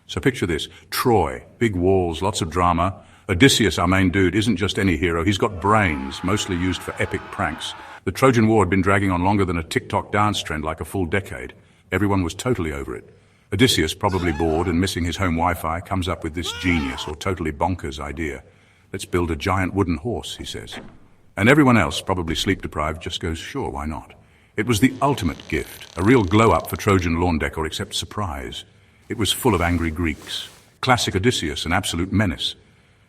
So picture this. Troy, big walls, lots of drama. Odysseus, our main dude, isn't just any hero. He's got brains, mostly used for epic pranks. The Trojan War had been dragging on longer than a TikTok dance trend, like a full decade. Everyone was totally over it. Odysseus, probably bored and missing his home Wi-Fi, comes up with this genius or totally bonkers idea. Let's build a giant wooden horse, he says. And everyone else, probably sleep-deprived, just goes, sure, why not? It was the ultimate gift, a real glow-up for Trojan lawn decor, except surprise. It was full of angry Greeks. Classic Odysseus, an absolute menace.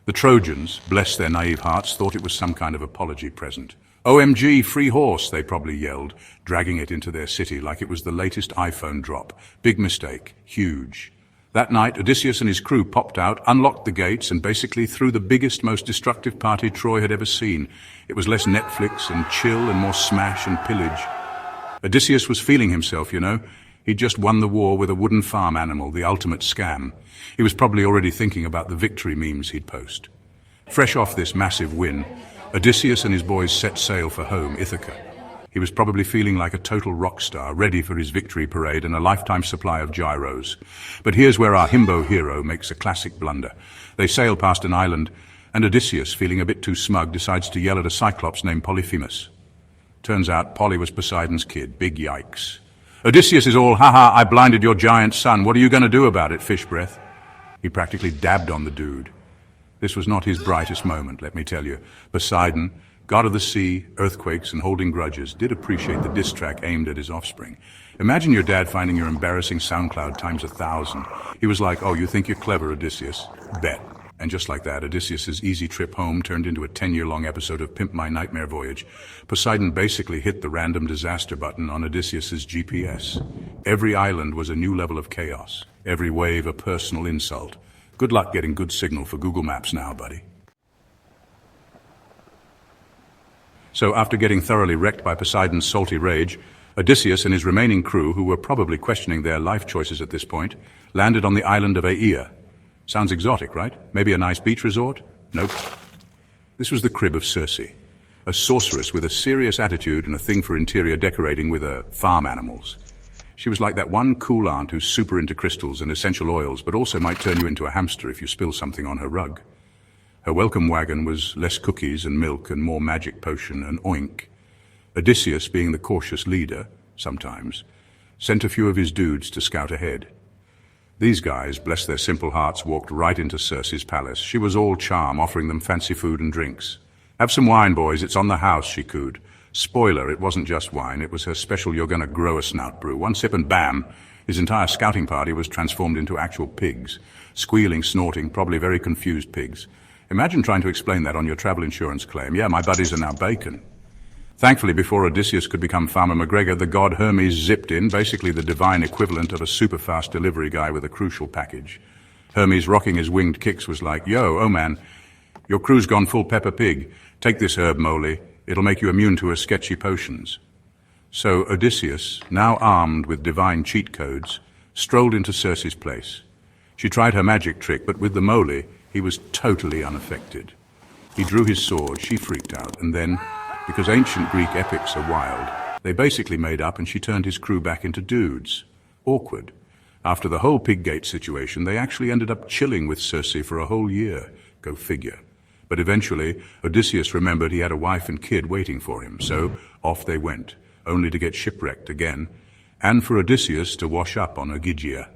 The Trojans, bless their naive hearts, thought it was some kind of apology present. OMG, free horse, they probably yelled, dragging it into their city like it was the latest iPhone drop. Big mistake. Huge. That night, Odysseus and his crew popped out, unlocked the gates, and basically threw the biggest, most destructive party Troy had ever seen. It was less Netflix and chill and more smash and pillage. Odysseus was feeling himself, you know. He'd just won the war with a wooden farm animal, the ultimate scam. He was probably already thinking about the victory memes he'd post. Fresh off this massive win, Odysseus and his boys set sail for home, Ithaca. He was probably feeling like a total rock star, ready for his victory parade and a lifetime supply of gyros. But here's where our himbo hero makes a classic blunder. They sail past an island, and Odysseus, feeling a bit too smug, decides to yell at a cyclops named Polyphemus. Turns out Polly was Poseidon's kid. Big yikes. Odysseus is all, haha, I blinded your giant son. What are you going to do about it, fish breath? He practically dabbed on the dude. This was not his brightest moment, let me tell you. Poseidon, god of the sea, earthquakes, and holding grudges, did appreciate the diss track aimed at his offspring. Imagine your dad finding your embarrassing SoundCloud times 1,000. He was like, oh, you think you're clever, Odysseus? Bet. And just like that, Odysseus's easy trip home turned into a 10-year-long episode of Pimp My Nightmare Voyage. Poseidon basically hit the random disaster button on Odysseus's GPS. Every island was a new level of chaos. Every wave a personal insult. Good luck getting good signal for Google Maps now, buddy. So after getting thoroughly wrecked by Poseidon's salty rage, Odysseus and his remaining crew, who were probably questioning their life choices at this point, landed on the island of Aea. Sounds exotic, right? Maybe a nice beach resort? Nope. This was the crib of Circe, a sorceress with a serious attitude and a thing for interior decorating with farm animals. She was like that one cool aunt who's super into crystals and essential oils, but also might turn you into a hamster if you spill something on her rug. Her welcome wagon was less cookies and milk and more magic potion and oink. Odysseus, being the cautious leader, sometimes, sent a few of his dudes to scout ahead. These guys, bless their simple hearts, walked right into Circe's palace. She was all charm, offering them fancy food and drinks. Have some wine, boys, it's on the house, she cooed. Spoiler, it wasn't just wine, it was her special you're gonna grow a snout brew. One sip and bam, his entire scouting party was transformed into actual pigs. Squealing, snorting, probably very confused pigs. Imagine trying to explain that on your travel insurance claim. Yeah, my buddies are now bacon. Thankfully, before Odysseus could become Farmer McGregor, the god Hermes zipped in, basically the divine equivalent of a super-fast delivery guy with a crucial package. Hermes, rocking his winged kicks, was like, yo, oh man, your crew's gone full Peppa Pig. Take this herb, Moly. It'll make you immune to her sketchy potions. So Odysseus, now armed with divine cheat codes, strolled into Circe's place. She tried her magic trick, but with the Moly, he was totally unaffected. He drew his sword, she freaked out, and then, because ancient Greek epics are wild, they basically made up and she turned his crew back into dudes. Awkward. After the whole Piggate situation, they actually ended up chilling with Circe for a whole year. Go figure. But eventually, Odysseus remembered he had a wife and kid waiting for him, so off they went, only to get shipwrecked again, and for Odysseus to wash up on Ogygia.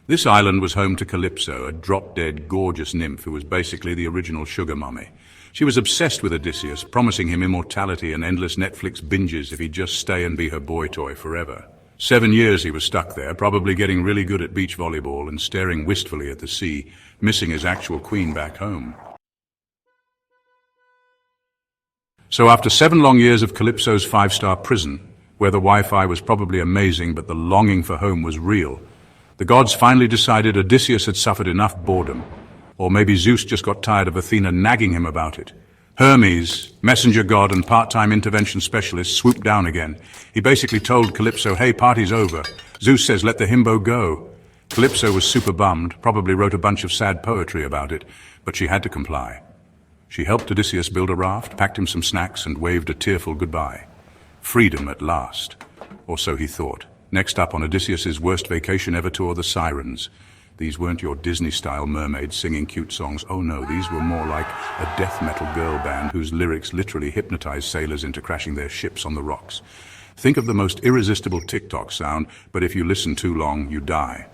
This island was home to Calypso, a drop-dead, gorgeous nymph who was basically the original sugar mummy. She was obsessed with Odysseus, promising him immortality and endless Netflix binges if he'd just stay and be her boy toy forever. 7 years he was stuck there, probably getting really good at beach volleyball and staring wistfully at the sea, missing his actual queen back home. So after 7 long years of Calypso's 5-star prison, where the Wi-Fi was probably amazing but the longing for home was real, the gods finally decided Odysseus had suffered enough boredom. Or maybe Zeus just got tired of Athena nagging him about it. Hermes, messenger god and part-time intervention specialist, swooped down again. He basically told Calypso, hey, party's over. Zeus says let the himbo go. Calypso was super bummed, probably wrote a bunch of sad poetry about it, but she had to comply. She helped Odysseus build a raft, packed him some snacks, and waved a tearful goodbye. Freedom at last. Or so he thought. Next up on Odysseus's worst vacation ever tour, the Sirens. These weren't your Disney-style mermaids singing cute songs. Oh no, these were more like a death metal girl band whose lyrics literally hypnotized sailors into crashing their ships on the rocks. Think of the most irresistible TikTok sound, but if you listen too long, you die.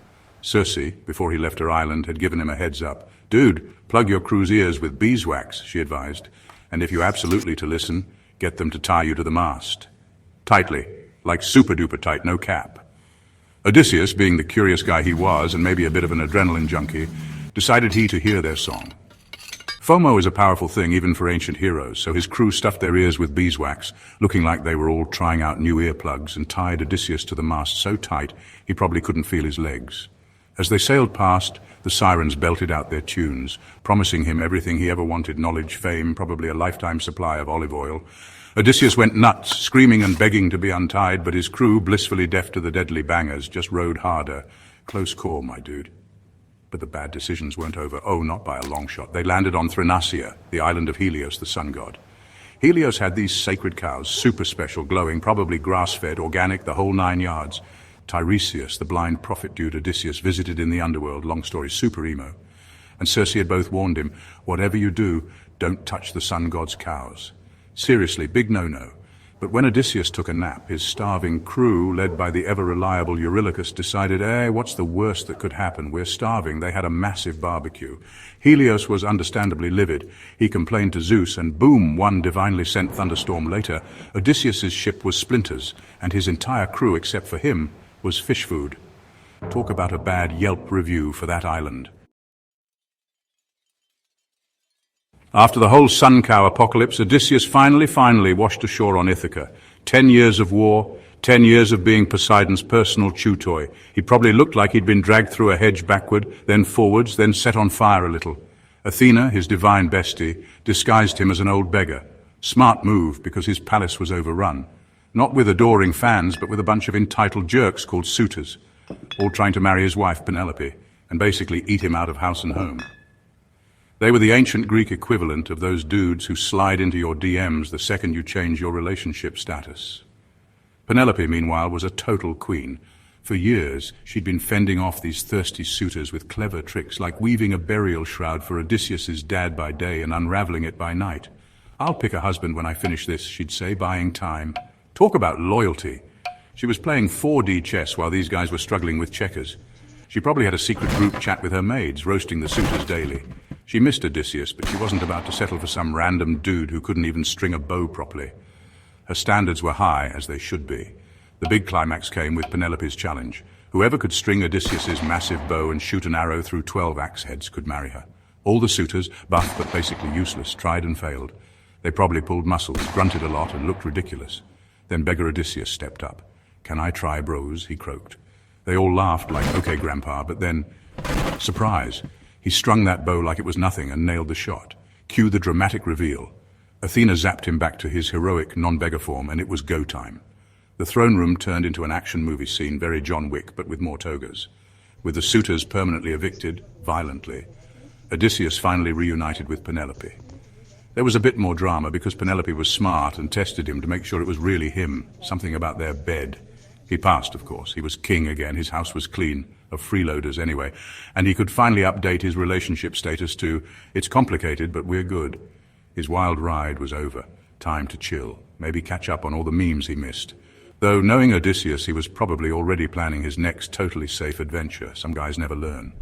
Circe, before he left her island, had given him a heads up. Dude, plug your crew's ears with beeswax, she advised. And if you absolutely to listen, get them to tie you to the mast. Tightly, like super-duper tight, no cap. Odysseus, being the curious guy he was, and maybe a bit of an adrenaline junkie, decided to hear their song. FOMO is a powerful thing even for ancient heroes, so his crew stuffed their ears with beeswax, looking like they were all trying out new earplugs, and tied Odysseus to the mast so tight he probably couldn't feel his legs. As they sailed past, the sirens belted out their tunes, promising him everything he ever wanted: knowledge, fame, probably a lifetime supply of olive oil. Odysseus went nuts, screaming and begging to be untied, but his crew, blissfully deaf to the deadly bangers, just rowed harder. Close call, my dude. But the bad decisions weren't over. Oh, not by a long shot. They landed on Thrinacia, the island of Helios, the sun god. Helios had these sacred cows, super special, glowing, probably grass-fed, organic, the whole 9 yards. Tiresias, the blind prophet dude Odysseus visited in the underworld, long story, super emo. And Circe had both warned him, whatever you do, don't touch the sun god's cows. Seriously, big no-no. But when Odysseus took a nap, his starving crew, led by the ever-reliable Eurylochus, decided, what's the worst that could happen? We're starving. They had a massive barbecue. Helios was understandably livid. He complained to Zeus, and boom, one divinely sent thunderstorm later, Odysseus's ship was splinters, and his entire crew, except for him, was fish food. Talk about a bad Yelp review for that island. After the whole sun cow apocalypse, Odysseus finally washed ashore on Ithaca. 10 years of war, 10 years of being Poseidon's personal chew toy. He probably looked like he'd been dragged through a hedge backward, then forwards, then set on fire a little. Athena, his divine bestie, disguised him as an old beggar. Smart move, because his palace was overrun. Not with adoring fans, but with a bunch of entitled jerks called suitors, all trying to marry his wife Penelope, and basically eat him out of house and home. They were the ancient Greek equivalent of those dudes who slide into your DMs the second you change your relationship status. Penelope, meanwhile, was a total queen. For years, she'd been fending off these thirsty suitors with clever tricks, like weaving a burial shroud for Odysseus's dad by day and unraveling it by night. I'll pick a husband when I finish this, she'd say, buying time. Talk about loyalty. She was playing 4D chess while these guys were struggling with checkers. She probably had a secret group chat with her maids, roasting the suitors daily. She missed Odysseus, but she wasn't about to settle for some random dude who couldn't even string a bow properly. Her standards were high, as they should be. The big climax came with Penelope's challenge. Whoever could string Odysseus's massive bow and shoot an arrow through 12 axe heads could marry her. All the suitors, buff but basically useless, tried and failed. They probably pulled muscles, grunted a lot, and looked ridiculous. Then beggar Odysseus stepped up. "Can I try, bros?" he croaked. They all laughed like, "Okay, Grandpa," but then, surprise, he strung that bow like it was nothing and nailed the shot. Cue the dramatic reveal. Athena zapped him back to his heroic non-beggar form, and it was go time. The throne room turned into an action movie scene, very John Wick, but with more togas. With the suitors permanently evicted, violently, Odysseus finally reunited with Penelope. There was a bit more drama because Penelope was smart and tested him to make sure it was really him, something about their bed. He passed, of course. He was king again. His house was clean, of freeloaders anyway, and he could finally update his relationship status to, "It's complicated, but we're good." His wild ride was over. Time to chill, maybe catch up on all the memes he missed. Though, knowing Odysseus, he was probably already planning his next totally safe adventure. Some guys never learn.